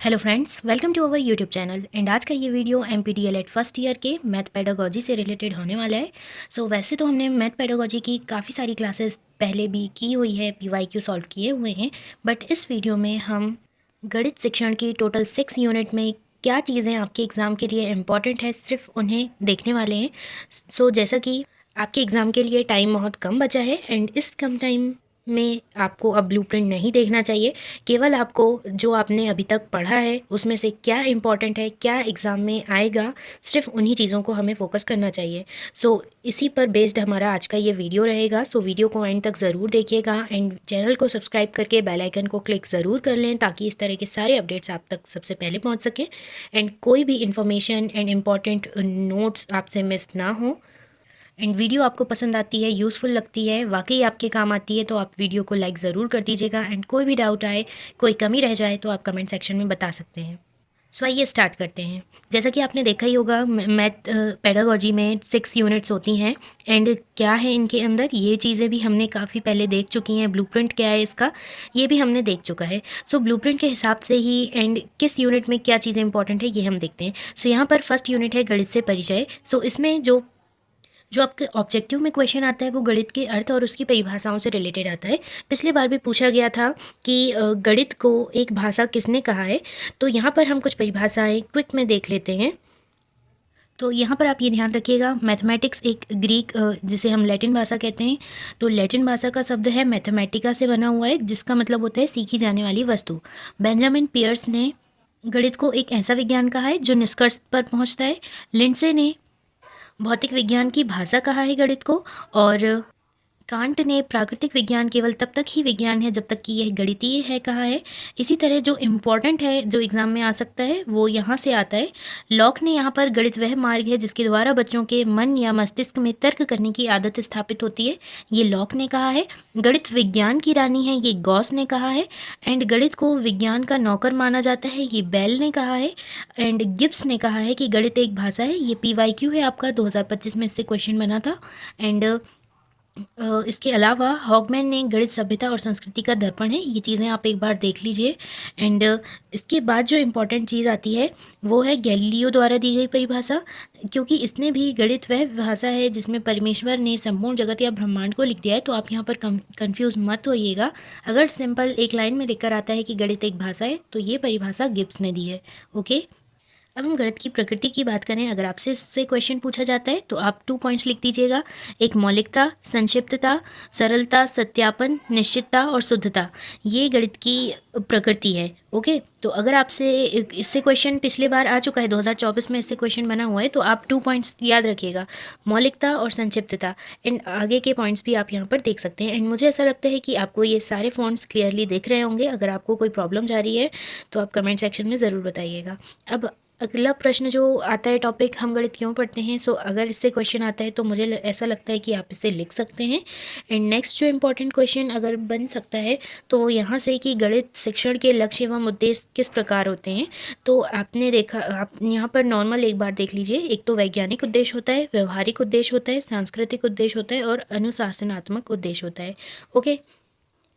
Hello friends, welcome to our YouTube channel. And आज का ये वीडियो एमपीटीएलएड फर्स्ट ईयर के मैथ पेडागोजी से रिलेटेड होने वाला है। वैसे तो हमने मैथ पेडागोजी की काफ़ी सारी क्लासेस पहले भी की हुई है, पीवाईक्यू सॉल्व किए हुए हैं, बट इस वीडियो में हम गणित शिक्षण की टोटल 6 यूनिट में क्या चीज़ें आपके एग्ज़ाम के लिए इम्पॉर्टेंट है, सिर्फ उन्हें देखने वाले हैं। जैसा कि आपके एग्ज़ाम के लिए टाइम बहुत कम बचा है एंड इस कम टाइम में आपको अब ब्लूप्रिंट नहीं देखना चाहिए। केवल आपको जो आपने अभी तक पढ़ा है उसमें से क्या इम्पॉर्टेंट है, क्या एग्ज़ाम में आएगा, सिर्फ उन्हीं चीज़ों को हमें फोकस करना चाहिए। इसी पर बेस्ड हमारा आज का ये वीडियो रहेगा। वीडियो को एंड तक ज़रूर देखिएगा एंड चैनल को सब्सक्राइब करके बेल आइकन को क्लिक ज़रूर कर लें ताकि इस तरह के सारे अपडेट्स आप तक सबसे पहले पहुंच सकें एंड कोई भी इन्फॉर्मेशन एंड इम्पॉर्टेंट नोट्स आपसे मिस ना हो। एंड वीडियो आपको पसंद आती है, यूज़फुल लगती है, वाकई आपके काम आती है तो आप वीडियो को लाइक ज़रूर कर दीजिएगा एंड कोई भी डाउट आए, कोई कमी रह जाए तो आप कमेंट सेक्शन में बता सकते हैं। आइए स्टार्ट करते हैं। जैसा कि आपने देखा ही होगा, मैथ पेडागोजी में 6 यूनिट्स होती हैं एंड क्या है इनके अंदर, ये चीज़ें भी हमने काफ़ी पहले देख चुकी हैं। ब्लूप्रिंट क्या है इसका, ये भी हमने देख चुका है। ब्लूप्रिंट के हिसाब से ही एंड किस यूनिट में क्या चीज़ें इंपॉर्टेंट है ये हम देखते हैं। यहाँ पर फर्स्ट यूनिट है गणित से परिचय। इसमें जो आपके ऑब्जेक्टिव में क्वेश्चन आता है वो गणित के अर्थ और उसकी परिभाषाओं से रिलेटेड आता है। पिछले बार भी पूछा गया था कि गणित को एक भाषा किसने कहा है, तो यहाँ पर हम कुछ परिभाषाएं क्विक में देख लेते हैं। तो यहाँ पर आप ये ध्यान रखिएगा, मैथमेटिक्स एक ग्रीक जिसे हम लैटिन भाषा कहते हैं, तो लैटिन भाषा का शब्द है मैथमेटिका से बना हुआ है, जिसका मतलब होता है सीखी जाने वाली वस्तु। बेंजामिन पियर्स ने गणित को एक ऐसा विज्ञान कहा है जो निष्कर्ष पर पहुँचता है। लिंडसे ने भौतिक विज्ञान की भाषा कहा है गणित को, और कांट ने प्राकृतिक विज्ञान केवल तब तक ही विज्ञान है जब तक कि यह गणितीय है कहा है। इसी तरह जो इम्पोर्टेंट है, जो एग्जाम में आ सकता है, वो यहाँ से आता है। लॉक ने यहाँ पर गणित वह मार्ग है जिसके द्वारा बच्चों के मन या मस्तिष्क में तर्क करने की आदत स्थापित होती है, ये लॉक ने कहा है। गणित विज्ञान की रानी है, ये गॉस ने कहा है। एंड गणित को विज्ञान का नौकर माना जाता है, ये बेल ने कहा है। एंड गिब्स ने कहा है कि गणित एक भाषा है, ये पीवाईक्यू है आपका 2025 में इससे क्वेश्चन बना था। एंड इसके अलावा हॉगमैन ने गणित सभ्यता और संस्कृति का दर्पण है, ये चीज़ें आप एक बार देख लीजिए। एंड इसके बाद जो इम्पोर्टेंट चीज़ आती है वो है गैलीलियो द्वारा दी गई परिभाषा, क्योंकि इसने भी गणित वह भाषा है जिसमें परमेश्वर ने संपूर्ण जगत या ब्रह्मांड को लिख दिया है। तो आप यहाँ पर कंफ्यूज मत होइएगा। अगर सिंपल एक लाइन में लिखकर आता है कि गणित एक भाषा है तो ये परिभाषा गिब्स ने दी है। ओके, अब हम गणित की प्रकृति की बात करें। अगर आपसे इससे क्वेश्चन पूछा जाता है तो आप 2 पॉइंट्स लिख दीजिएगा। एक मौलिकता, संक्षिप्तता, सरलता, सत्यापन, निश्चितता और शुद्धता, ये गणित की प्रकृति है। ओके, तो अगर आपसे इससे क्वेश्चन पिछले बार आ चुका है, 2024 में इससे क्वेश्चन बना हुआ है, तो आप 2 पॉइंट्स याद रखिएगा, मौलिकता और संक्षिप्तता। एंड आगे के पॉइंट्स भी आप यहाँ पर देख सकते हैं। एंड मुझे ऐसा लगता है कि आपको ये सारे फॉन्ट्स क्लियरली दिख रहे होंगे। अगर आपको कोई प्रॉब्लम जा रही है तो आप कमेंट सेक्शन में ज़रूर बताइएगा। अब अगला प्रश्न जो आता है, टॉपिक हम गणित क्यों पढ़ते हैं। अगर इससे क्वेश्चन आता है तो मुझे ऐसा लगता है कि आप इसे लिख सकते हैं। एंड नेक्स्ट जो इम्पोर्टेंट क्वेश्चन अगर बन सकता है तो यहाँ से कि गणित शिक्षण के लक्ष्य एवं उद्देश्य किस प्रकार होते हैं। तो आपने देखा, आप यहाँ पर नॉर्मल एक बार देख लीजिए। एक तो वैज्ञानिक उद्देश्य होता है, व्यवहारिक उद्देश्य होता है, सांस्कृतिक उद्देश्य होता है और अनुशासनात्मक उद्देश्य होता है। ओके,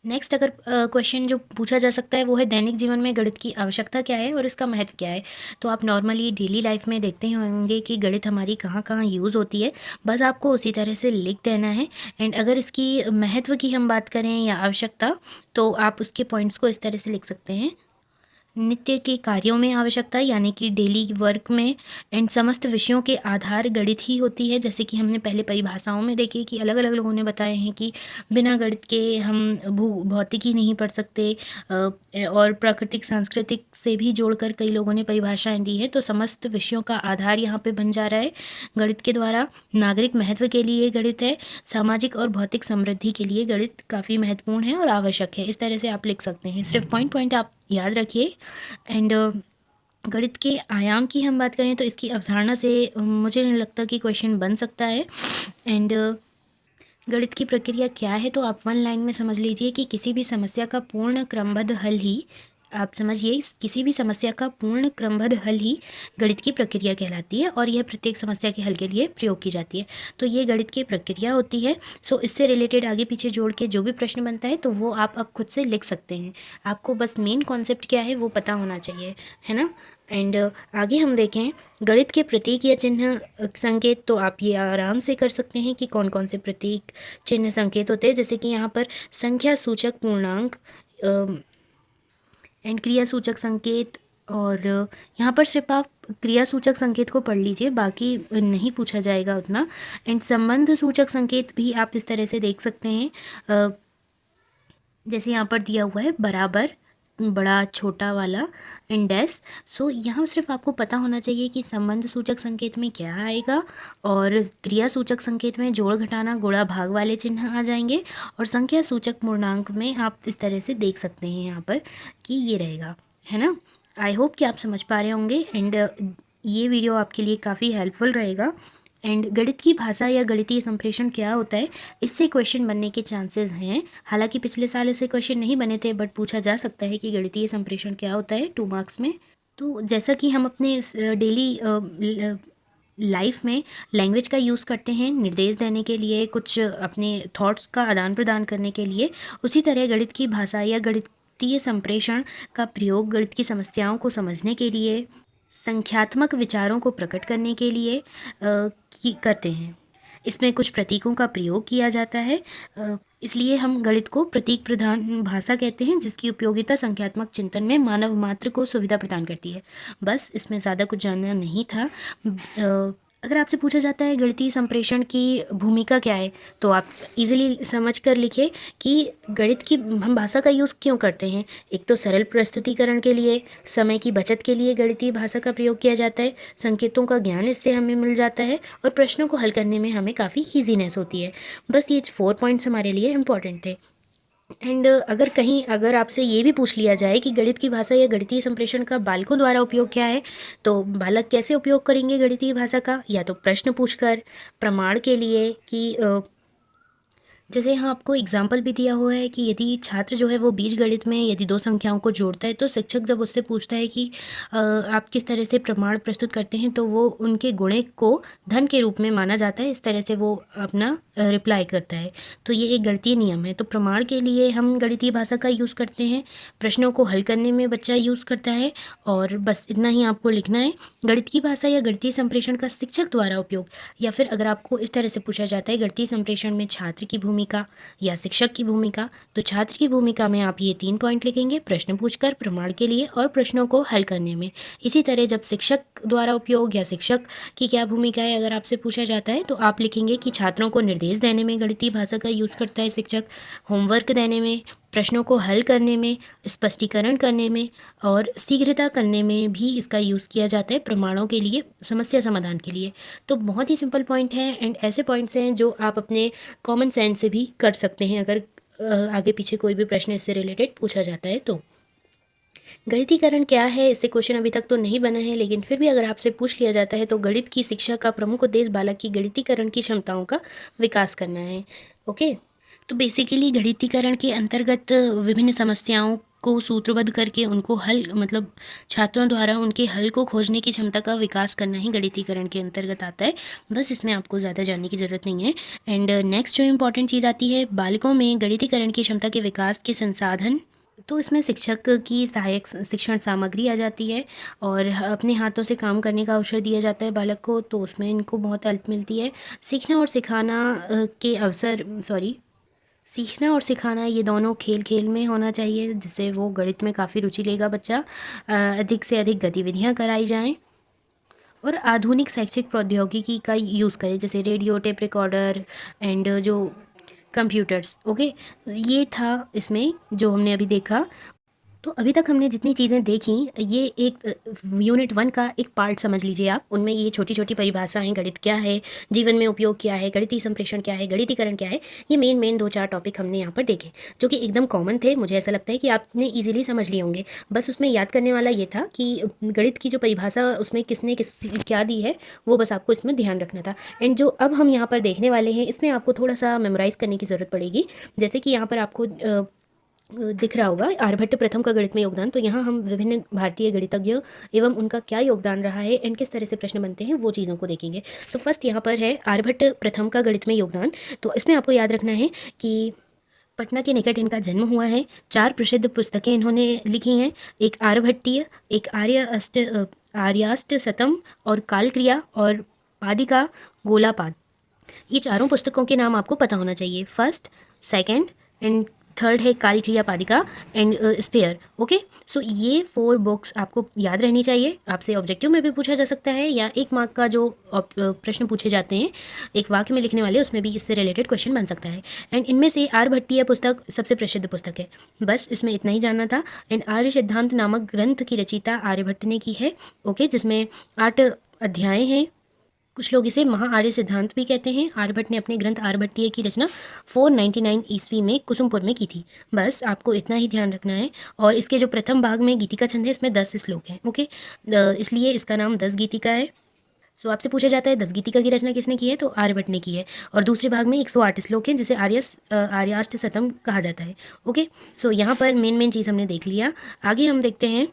नेक्स्ट अगर क्वेश्चन जो पूछा जा सकता है वो है दैनिक जीवन में गणित की आवश्यकता क्या है और इसका महत्व क्या है। तो आप नॉर्मली डेली लाइफ में देखते ही होंगे कि गणित हमारी कहाँ कहाँ यूज़ होती है, बस आपको उसी तरह से लिख देना है। एंड अगर इसकी महत्व की हम बात करें या आवश्यकता, तो आप उसके पॉइंट्स को इस तरह से लिख सकते हैं। नित्य के कार्यों में आवश्यकता, यानी कि डेली वर्क में। एंड समस्त विषयों के आधार गणित ही होती है, जैसे कि हमने पहले परिभाषाओं में देखे कि अलग अलग लोगों ने बताए हैं कि बिना गणित के हम भौतिकी नहीं पढ़ सकते, और प्राकृतिक सांस्कृतिक से भी जोड़कर कई लोगों ने परिभाषाएं दी हैं। तो समस्त विषयों का आधार यहाँ पे बन जा रहा है गणित के द्वारा। नागरिक महत्व के लिए गणित है, सामाजिक और भौतिक समृद्धि के लिए गणित काफ़ी महत्वपूर्ण है और आवश्यक है। इस तरह से आप लिख सकते हैं, सिर्फ पॉइंट आप याद रखिए। एंड गणित के आयाम की हम बात करें तो इसकी अवधारणा से मुझे नहीं लगता कि क्वेश्चन बन सकता है। एंड गणित की प्रक्रिया क्या है, तो आप 1 लाइन में समझ लीजिए कि किसी भी समस्या का पूर्ण क्रमबद्ध हल ही आप समझिए किसी भी समस्या का पूर्ण क्रमबद्ध हल ही गणित की प्रक्रिया कहलाती है और यह प्रत्येक समस्या के हल के लिए प्रयोग की जाती है। तो ये गणित की प्रक्रिया होती है। सो इससे रिलेटेड आगे पीछे जोड़ के जो भी प्रश्न बनता है तो वो आप अब खुद से लिख सकते हैं। आपको बस मेन कॉन्सेप्ट क्या है वो पता होना चाहिए, है ना। एंड आगे हम देखें गणित के प्रतीक या चिन्ह संकेत, तो आप ये आराम से कर सकते हैं कि कौन कौन से प्रतीक चिन्ह संकेत होते हैं। जैसे कि यहाँ पर संख्या सूचक पूर्णांक एंड क्रिया सूचक संकेत, और यहाँ पर सिर्फ आप क्रिया सूचक संकेत को पढ़ लीजिए, बाकी नहीं पूछा जाएगा उतना। एंड संबंध सूचक संकेत भी आप इस तरह से देख सकते हैं, जैसे यहाँ पर दिया हुआ है बराबर, बड़ा छोटा वाला इंडेस। सो यहाँ सिर्फ आपको पता होना चाहिए कि संबंध सूचक संकेत में क्या आएगा, और क्रिया सूचक संकेत में जोड़ घटाना गुणा भाग वाले चिन्ह आ जाएंगे, और संख्या सूचक पूर्णांक में आप इस तरह से देख सकते हैं यहाँ पर कि ये रहेगा, है ना। आई होप कि आप समझ पा रहे होंगे एंड ये वीडियो आपके लिए काफ़ी हेल्पफुल रहेगा। एंड गणित की भाषा या गणितीय संप्रेषण क्या होता है, इससे क्वेश्चन बनने के चांसेस हैं। हालांकि पिछले साल ऐसे क्वेश्चन नहीं बने थे, बट पूछा जा सकता है कि गणितीय संप्रेषण क्या होता है 2 मार्क्स में। तो जैसा कि हम अपने डेली लाइफ में लैंग्वेज का यूज़ करते हैं निर्देश देने के लिए, कुछ अपने थॉट्स का आदान प्रदान करने के लिए, उसी तरह गणित की भाषा या गणितीय संप्रेषण का प्रयोग गणित की समस्याओं को समझने के लिए, संख्यात्मक विचारों को प्रकट करने के लिए करते हैं। इसमें कुछ प्रतीकों का प्रयोग किया जाता है, इसलिए हम गणित को प्रतीक प्रधान भाषा कहते हैं, जिसकी उपयोगिता संख्यात्मक चिंतन में मानव मात्र को सुविधा प्रदान करती है। बस इसमें ज़्यादा कुछ जानना नहीं था। अगर आपसे पूछा जाता है गणितीय संप्रेषण की भूमिका क्या है, तो आप इजीली समझ कर लिखिए कि गणित की हम भाषा का यूज़ क्यों करते हैं। एक तो सरल प्रस्तुतिकरण के लिए, समय की बचत के लिए गणितीय भाषा का प्रयोग किया जाता है, संकेतों का ज्ञान इससे हमें मिल जाता है, और प्रश्नों को हल करने में हमें काफ़ी ईजीनेस होती है। बस ये 4 पॉइंट्स हमारे लिए इम्पॉर्टेंट थे। एंड अगर आपसे ये भी पूछ लिया जाए कि गणित की भाषा या गणितीय संप्रेषण का बालकों द्वारा उपयोग क्या है, तो बालक कैसे उपयोग करेंगे गणितीय भाषा का, या तो प्रश्न पूछकर, प्रमाण के लिए कि जैसे यहाँ आपको एग्जाम्पल भी दिया हुआ है कि यदि छात्र जो है वो बीजगणित में यदि 2 संख्याओं को जोड़ता है, तो शिक्षक जब उससे पूछता है कि आप किस तरह से प्रमाण प्रस्तुत करते हैं, तो वो उनके गुणक को धन के रूप में माना जाता है, इस तरह से वो अपना रिप्लाई करता है। तो ये एक गणितीय नियम है। तो प्रमाण के लिए हम गणितीय भाषा का यूज़ करते हैं, प्रश्नों को हल करने में बच्चा यूज़ करता है, और बस इतना ही आपको लिखना है। गणित की भाषा या गणितीय संप्रेषण का शिक्षक द्वारा उपयोग, या फिर अगर आपको इस तरह से पूछा जाता है गणितीय संप्रेषण में छात्र की भूमिका या शिक्षक की भूमिका, तो छात्र की भूमिका में आप ये 3 पॉइंट लिखेंगे, प्रश्न पूछकर, प्रमाण के लिए, और प्रश्नों को हल करने में। इसी तरह जब शिक्षक द्वारा उपयोग या शिक्षक की क्या भूमिका है अगर आपसे पूछा जाता है, तो आप लिखेंगे कि छात्रों को निर्देश देने में गणितीय भाषा का यूज़ करता है शिक्षक, होमवर्क देने में, प्रश्नों को हल करने में, स्पष्टीकरण करने में, और शीघ्रता करने में भी इसका यूज़ किया जाता है, प्रमाणों के लिए, समस्या समाधान के लिए। तो बहुत ही सिंपल पॉइंट है, एंड ऐसे पॉइंट्स हैं जो आप अपने कॉमन सेंस से भी कर सकते हैं अगर आगे पीछे कोई भी प्रश्न इससे रिलेटेड पूछा जाता है। तो गणितीकरण क्या है, इससे क्वेश्चन अभी तक तो नहीं बना है, लेकिन फिर भी अगर आपसे पूछ लिया जाता है तो गणित की शिक्षा का प्रमुख उद्देश्य बालक की गणितीकरण की क्षमताओं का विकास करना है। ओके, तो बेसिकली गणितीकरण के अंतर्गत विभिन्न समस्याओं को सूत्रबद्ध करके उनको हल, मतलब छात्रों द्वारा उनके हल को खोजने की क्षमता का विकास करना ही गणितीकरण के अंतर्गत आता है। बस इसमें आपको ज़्यादा जानने की ज़रूरत नहीं है। एंड नेक्स्ट जो इम्पॉर्टेंट चीज़ आती है बालकों में गणितीकरण की क्षमता के विकास के संसाधन, तो इसमें शिक्षक की सहायक शिक्षण सामग्री आ जाती है, और अपने हाथों से काम करने का अवसर दिया जाता है बालक को, तो उसमें इनको बहुत हेल्प मिलती है। सीखना और सिखाना ये दोनों खेल खेल में होना चाहिए, जिससे वो गणित में काफ़ी रुचि लेगा बच्चा। अधिक से अधिक गतिविधियाँ कराई जाएँ, और आधुनिक शैक्षिक प्रौद्योगिकी का यूज़ करें, जैसे रेडियो, टेप रिकॉर्डर एंड जो कंप्यूटर्स। ओके, ये था इसमें जो हमने अभी देखा। तो अभी तक हमने जितनी चीज़ें देखी, ये एक यूनिट 1 का एक पार्ट समझ लीजिए आप। उनमें ये छोटी छोटी परिभाषाएं, गणित क्या है, जीवन में उपयोग क्या है, गणितीय संप्रेषण क्या है, गणितीकरण क्या है, ये मेन 2-4 टॉपिक हमने यहाँ पर देखे, जो कि एकदम कॉमन थे। मुझे ऐसा लगता है कि आपने ईजिली समझ लिए होंगे। बस उसमें याद करने वाला ये था कि गणित की जो परिभाषा उसमें किसने क्या दी है, वो बस आपको इसमें ध्यान रखना था। एंड जो अब हम यहाँ पर देखने वाले हैं, इसमें आपको थोड़ा सा मेमोराइज़ करने की ज़रूरत पड़ेगी। जैसे कि यहाँ पर आपको दिख रहा होगा आर्यभट्ट प्रथम का गणित में योगदान। तो यहाँ हम विभिन्न भारतीय गणितज्ञ एवं उनका क्या योगदान रहा है एंड किस तरह से प्रश्न बनते हैं वो चीज़ों को देखेंगे। सो फर्स्ट यहाँ पर है आर्यभट्ट प्रथम का गणित में योगदान। तो इसमें आपको याद रखना है कि पटना के निकट इनका जन्म हुआ है। 4 प्रसिद्ध पुस्तकें इन्होंने लिखी हैं, एक आर्यभट्टीय, एक आर्याष्ट शतम और कालक्रिया और पादिका गोलापाद। ये चारों पुस्तकों के नाम आपको पता होना चाहिए। फर्स्ट, सेकंड एंड थर्ड है कालक्रिया पादिका एंड स्पेयर। ओके, सो ये 4 बुक्स आपको याद रहनी चाहिए। आपसे ऑब्जेक्टिव में भी पूछा जा सकता है या 1 मार्क का जो प्रश्न पूछे जाते हैं एक वाक्य में लिखने वाले, उसमें भी इससे रिलेटेड क्वेश्चन बन सकता है। एंड इनमें से आर्यभट्टीय पुस्तक सबसे प्रसिद्ध पुस्तक है। बस इसमें इतना ही जानना था। एंड आर्य सिद्धांत नामक ग्रंथ की रचयिता आर्यभट्ट ने की है। ओके, जिसमें 8 अध्याय हैं। कुछ लोग इसे महाआर्य सिद्धांत भी कहते हैं। आर्यभट्ट ने अपने ग्रंथ आर्यभट्टीय की रचना 499 ईस्वी में कुसुमपुर में की थी। बस आपको इतना ही ध्यान रखना है। और इसके जो प्रथम भाग में गीतिका छंद है, इसमें 10 श्लोक हैं। ओके, इसलिए इसका नाम 10 गीतिका है। सो आपसे पूछा जाता है 10 गीतिका की रचना किसने की है, तो आर्यभट्ट ने की है। और दूसरे भाग में 108 श्लोक हैं, जिसे आर्याष्ट शतम कहा जाता है। ओके, सो यहाँ पर मेन चीज़ हमने देख लिया। आगे हम देखते हैं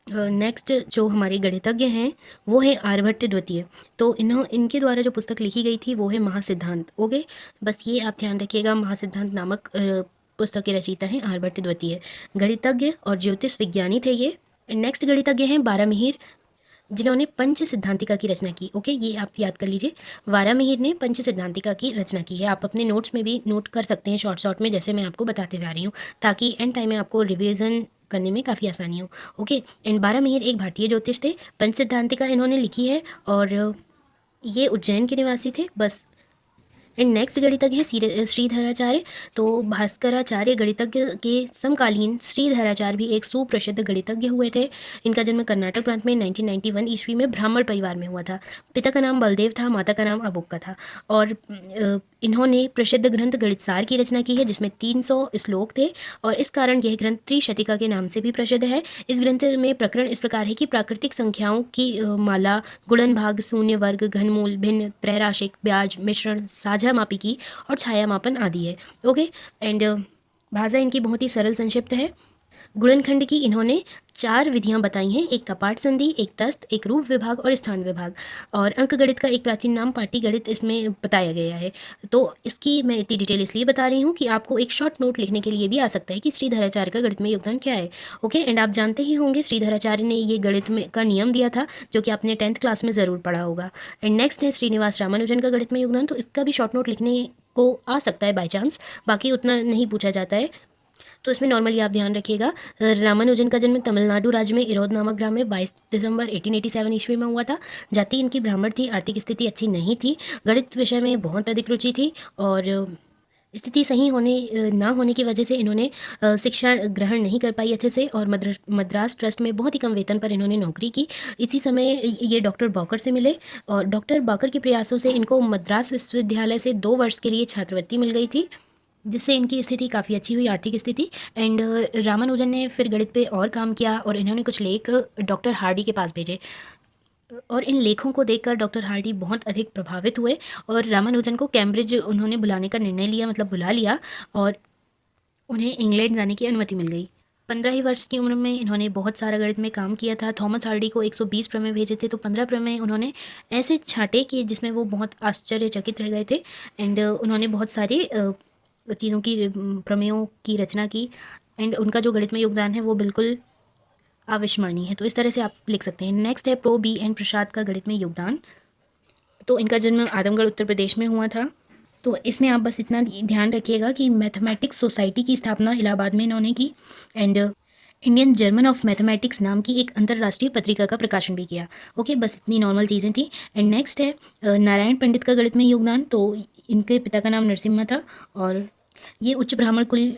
नेक्स्ट जो हमारे गणितज्ञ हैं वो है आर्यभट्ट द्वितीय। तो इनके द्वारा जो पुस्तक लिखी गई थी वो है महासिद्धांत। ओके, बस ये आप ध्यान रखिएगा, महासिद्धांत नामक पुस्तक के रचयिता हैं आर्यभट्ट द्वितीय। गणितज्ञ और ज्योतिष विज्ञानी थे ये। नेक्स्ट गणितज्ञ हैं बारामिहिर, जिन्होंने पंच सिद्धांतिका की रचना की। ओके, ये आप याद कर लीजिए, बारामिहिर ने पंच सिद्धांतिका की रचना की है। आप अपने नोट्स में भी नोट कर सकते हैं शॉर्ट में, जैसे मैं आपको बताते जा रही हूँ, ताकि एंड टाइम में आपको रिवीजन करने में काफ़ी आसानी हो। ओके, एंड बारामिहिर एक भारतीय ज्योतिष थे। पंच सिद्धांतिका इन्होंने लिखी है और ये उज्जैन के निवासी थे। बस एंड नेक्स्ट गणितज्ञ है श्रीधराचार्य। तो भास्कराचार्य गणितज्ञ के समकालीन श्रीधराचार्य भी एक सुप्रसिद्ध गणितज्ञ हुए थे। इनका जन्म कर्नाटक प्रांत में 1991 ईस्वी में ब्राह्मण परिवार में हुआ था। पिता का नाम बलदेव था, माता का नाम अबुक्का था। और इन्होंने प्रसिद्ध ग्रंथ गणितसार की रचना की है, जिसमें 300 श्लोक थे और इस कारण यह ग्रंथ त्रिशतिका के नाम से भी प्रसिद्ध है। इस ग्रंथ में प्रकरण इस प्रकार है कि प्राकृतिक संख्याओं की माला, गुणन, भाग, शून्य, वर्ग, घनमूल, भिन्न, त्रैराशिक, ब्याज, मिश्रण, साझा मापिकी और छाया मापन आदि है। ओके, एंड भाषा इनकी बहुत ही सरल संक्षिप्त है। गुणनखंड की इन्होंने 4 विधियां बताई हैं, एक कपाट संधि, एक तस्त, एक रूप विभाग और स्थान विभाग। और अंक गणित का एक प्राचीन नाम पाटी गणित इसमें बताया गया है। तो इसकी मैं इतनी डिटेल इसलिए बता रही हूँ कि आपको एक शॉर्ट नोट लिखने के लिए भी आ सकता है कि श्रीधराचार्य का गणित में योगदान क्या है। ओके, एंड आप जानते ही होंगे श्रीधराचार्य ने ये गणित में का नियम दिया था, जो कि आपने 10th क्लास में ज़रूर पढ़ा होगा। एंड नेक्स्ट है श्रीनिवास रामानुजन का गणित में योगदान। तो इसका भी शॉर्ट नोट लिखने को आ सकता है बाई चांस, बाकी उतना नहीं पूछा जाता है। तो इसमें नॉर्मली आप ध्यान रखिएगा, रामानुजन का जन्म तमिलनाडु राज्य में इरोद नामक ग्राम में 22 दिसंबर 1887 ईस्वी में हुआ था। जाति इनकी ब्राह्मण थी, आर्थिक स्थिति अच्छी नहीं थी, गणित विषय में बहुत अधिक रुचि थी और स्थिति सही होने ना होने की वजह से इन्होंने शिक्षा ग्रहण नहीं कर पाई अच्छे से और मद्रास ट्रस्ट में बहुत ही कम वेतन पर इन्होंने नौकरी की। इसी समय ये डॉक्टर बॉकर से मिले और डॉक्टर बॉकर के प्रयासों से इनको मद्रास विश्वविद्यालय से 2 वर्ष के लिए छात्रवृत्ति मिल गई थी, जिससे इनकी स्थिति काफ़ी अच्छी हुई, आर्थिक स्थिति। एंड रामानुजन ने फिर गणित पे और काम किया और इन्होंने कुछ लेख डॉक्टर हार्डी के पास भेजे और इन लेखों को देखकर डॉक्टर हार्डी बहुत अधिक प्रभावित हुए और रामानुजन को कैम्ब्रिज उन्होंने बुलाने का निर्णय लिया, मतलब बुला लिया और उन्हें इंग्लैंड जाने की अनुमति मिल गई। 15 ही वर्ष की उम्र में इन्होंने बहुत सारा गणित में काम किया था। थॉमस हार्डी को 120 प्रमेय भेजे थे, तो 15 प्रमेय उन्होंने ऐसे छांटे कि जिसमें वो बहुत आश्चर्यचकित रह गए थे। एंड उन्होंने बहुत सारी चीज़ों की प्रमेयों की रचना की एंड उनका जो गणित में योगदान है वो बिल्कुल अविस्मरणीय है। तो इस तरह से आप लिख सकते हैं। नेक्स्ट है प्रो बी एन प्रसाद का गणित में योगदान। तो इनका जन्म आदमगढ़ उत्तर प्रदेश में हुआ था। तो इसमें आप बस इतना ध्यान रखिएगा कि मैथमेटिक्स सोसाइटी की स्थापना इलाहाबाद में इन्होंने की and Indian journal of mathematics नाम की एक अंतर्राष्ट्रीय पत्रिका का प्रकाशन भी किया। ओके, बस इतनी नॉर्मल चीज़ें थी। एंड नेक्स्ट है नारायण पंडित का गणित में योगदान। तो इनके पिता का नाम नरसिम्हा था और ये उच्च ब्राह्मण कुल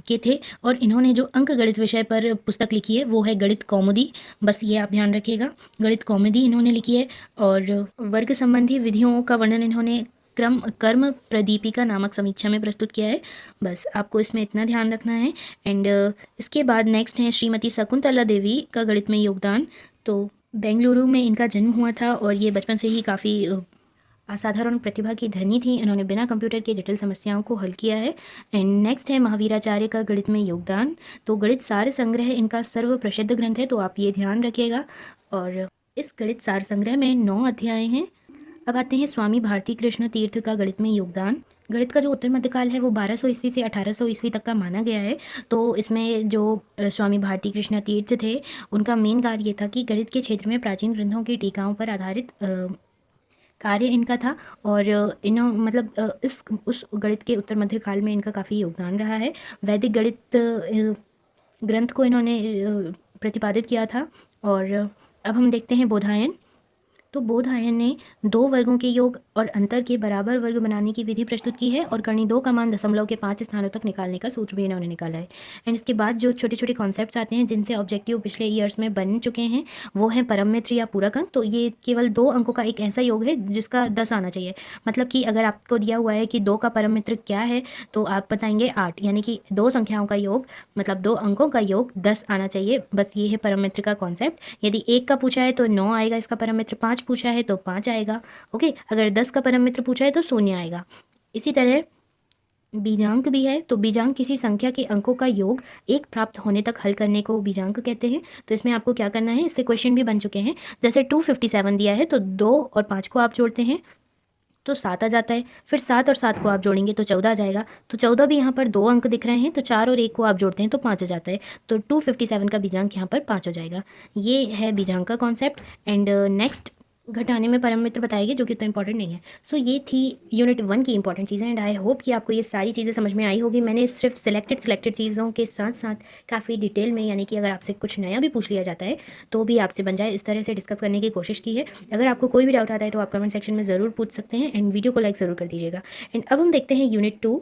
के थे और इन्होंने जो अंक गणित विषय पर पुस्तक लिखी है वो है गणित कौमुदी। बस ये आप ध्यान रखिएगा, गणित कौमुदी इन्होंने लिखी है। और वर्ग संबंधी विधियों का वर्णन इन्होंने कर्म प्रदीपिका नामक समीक्षा में प्रस्तुत किया है। बस आपको इसमें इतना ध्यान रखना है। एंड इसके बाद नेक्स्ट है श्रीमती शकुंतला देवी का गणित में योगदान। तो बेंगलुरु में इनका जन्म हुआ था और ये बचपन से ही काफ़ी असाधारण प्रतिभा की धनी थी, इन्होंने बिना कंप्यूटर के जटिल समस्याओं को हल किया है। एंड नेक्स्ट है महावीराचार्य का गणित में योगदान। तो गणित सार संग्रह इनका सर्व प्रसिद्ध ग्रंथ है, तो आप ये ध्यान रखिएगा। और इस गणित सार संग्रह में 9 अध्याय हैं। अब आते हैं स्वामी भारती कृष्ण तीर्थ का गणित में योगदान। गणित का जो उत्तर मध्यकाल है वो 1200 ईस्वी से 1800 ईस्वी तक का माना गया है। तो इसमें जो स्वामी भारती कृष्ण तीर्थ थे, उनका मेन कार्य ये था कि गणित के क्षेत्र में प्राचीन ग्रंथों की टीकाओं पर आधारित कार्य इनका था। और इन्हों मतलब इस उस गणित के उत्तर मध्यकाल में इनका काफ़ी योगदान रहा है। वैदिक गणित ग्रंथ को इन्होंने प्रतिपादित किया था। और अब हम देखते हैं बोधायन। तो बोधायन ने 2 वर्गों के योग और अंतर के बराबर वर्ग बनाने की विधि प्रस्तुत की है, और करनी 2 का मान दशमलव के 5 स्थानों तक निकालने का सूत्र भी इन्होंने निकाला है। एंड इसके बाद जो छोटे छोटे कॉन्सेप्ट्स आते हैं जिनसे ऑब्जेक्टिव पिछले ईयर्स में बन चुके हैं, वो हैं परम मित्र या पूरक अंक। तो ये केवल 2 अंकों का एक ऐसा योग है जिसका 10 आना चाहिए। मतलब कि अगर आपको दिया हुआ है कि 2 का परम मित्र क्या है, तो आप बताएंगे 8, यानी कि 2 संख्याओं का योग मतलब 2 अंकों का योग 10 आना चाहिए। बस ये है परम मित्र का कॉन्सेप्ट। यदि 1 का पूछा है तो 9 आएगा इसका परम मित्र, 5 पूछा है तो 5 आएगा। ओके, अगर 10 का परम मित्र पूछा है तो 0 आएगा। इसी तरह बीजांक भी है। तो बीजांक किसी संख्या के अंकों का योग 1 प्राप्त होने तक हल करने को बीजांक कहते हैं। तो इसमें आपको क्या करना है, इससे क्वेश्चन भी बन चुके हैं। जैसे 257 दिया है तो 2 और 5 को आप जोड़ते हैं तो 7 आ जाता है। फिर 7 और 7 को आप जोड़ेंगे तो 14 आ जाएगा। तो 14 भी यहाँ पर 2 अंक दिख रहे हैं, तो 4 और 1 को आप जोड़ते हैं तो 5 आ जाता है। तो 257 का बीजांक यहाँ पर 5 हो जाएगा। ये है बीजांक का कॉन्सेप्ट। एंड नेक्स्ट घटाने में परम मित्र बताएगी, जो कि तो इंपॉर्टेंट नहीं है। सो ये थी यूनिट 1 की इंपॉर्टेंट चीज़ें। एंड आई होप कि आपको ये सारी चीज़ें समझ में आई होगी। मैंने सिर्फ सिलेक्टेड चीज़ों के साथ साथ काफ़ी डिटेल में, यानी कि अगर आपसे कुछ नया भी पूछ लिया जाता है तो भी आपसे बन जाए, इस तरह से डिस्कस करने की कोशिश की है। अगर आपको कोई भी डाउट आता है तो आप कमेंट सेक्शन में ज़रूर पूछ सकते हैं। एंड वीडियो को लाइक ज़रूर कर दीजिएगा। एंड अब हम देखते हैं यूनिट 2।